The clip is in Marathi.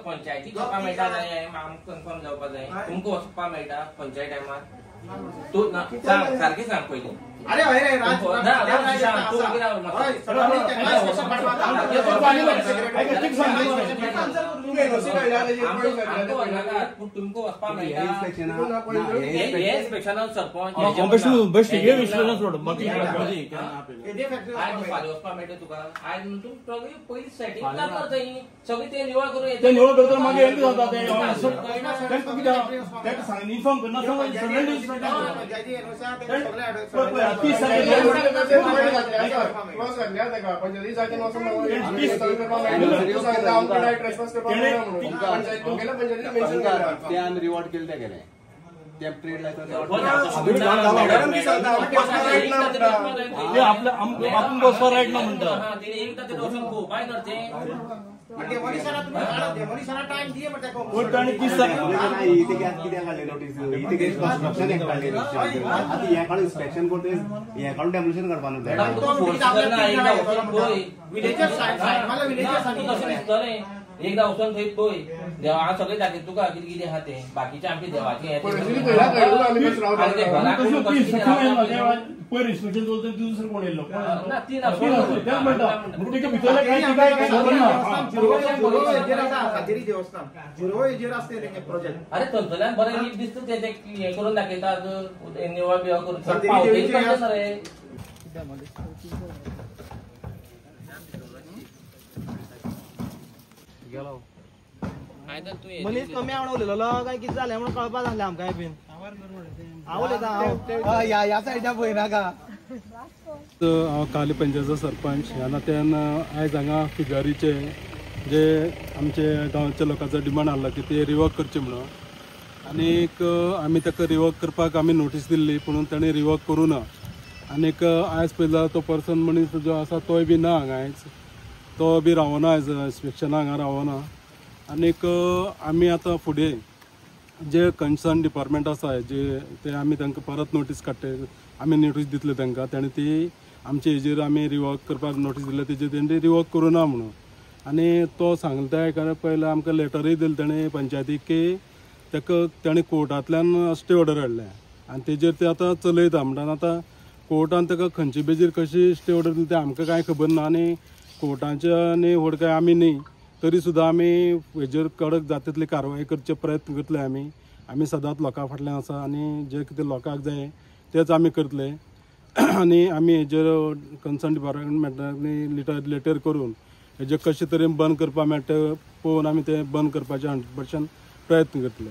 पंचायती करपा मेळटा कन्फर्म जावपा जाय तुमकां वचपा मेळटा पंचायत टायमार तू सांग सारकें सांग पयलीं अरे हय रे राज तू तुमकां वचपा मेळटा इन्स्पेक्शनाक सरपंच वचपा मेळटा तुका आयज तूं सगळी पयलीं सेटिंग करता जाय सगळी ते निवळ करून रिवॉर्ड केले गेले ट्रेड आपण बसवा राईट ना म्हणतात इन्स्पेक्शन करते डेमोलिशन करपाक एकदा वचून थंय पळय देवा हांव सगळे दाखयता तुका कितें कितें आहा तें बाकीचे आमचे देवाचे अरे थंयसरल्यान बरें नीट दिसता ते हे करून दाखयतात निवळ बिवळ करून मनीस कमी आवडलेलो काय कितें जालें म्हणून कळपा जालें आमकां बीन ह्या सायडीन पळयनाका हांव काली पंचायतीचो सरपंच ह्या नात्यान आयज हांगा फिगारीचे जे आमचे गांवच्या लोकांचो डिमांड आसलो की ते रिवर्क करचे म्हणून आनीक आमी ताका रिवर्क करपाक आमी नोटीस दिल्ली पूण ताणें रिवर्क करूं ना आनीक आयज पयला तो पर्सन मनीस जो आसा तोय बी ना हांगा आयज तो बी रावना आयज इन्स्पेक्शना हांगा रावना आनीक आमी आतां फुडें जे कन्सर्न डिपार्टमेंट आसा जे ते आमी तांकां परत नोटीस काडटे आमी नोटीस दितले तांकां ताणें ती आमचे हेजेर आमी रिवर्क करपाक नोटीस दिले तेजेर तेणें रिवर्क करूं ना म्हणून आनी तो सांगता कारण पयलें आमकां लेटरूय दिलें ताणें पंचायतीक की ताका ताणें कोर्टांतल्यान स्टे ऑर्डर हाडल्या आनी तेजेर ते आतां चलयता म्हणटा आतां कोर्टान ताका खंयचे बेजीर कशी स्टे ऑर्डर दिली तें आमकां कांय खबर ना आनी कोर्टाच्या न्ही व्हड काय आमी न्ही तरी सुद्दां आमी हेजेर कडक जाता तितली कारवाय करचे प्रयत्न करतले आमी सदांच लोकां फाटल्यान आसा आनी जे कितें लोकांक जाय तेच आमी करतले आनी आमी हेजेर कन्सर्न डिपार्टमेंटाक लेटर करून हेजे कशे तरेन बंद करपा मेळटा पळोवन आमी तें बंद करपाचें 100% प्रयत्न करतले.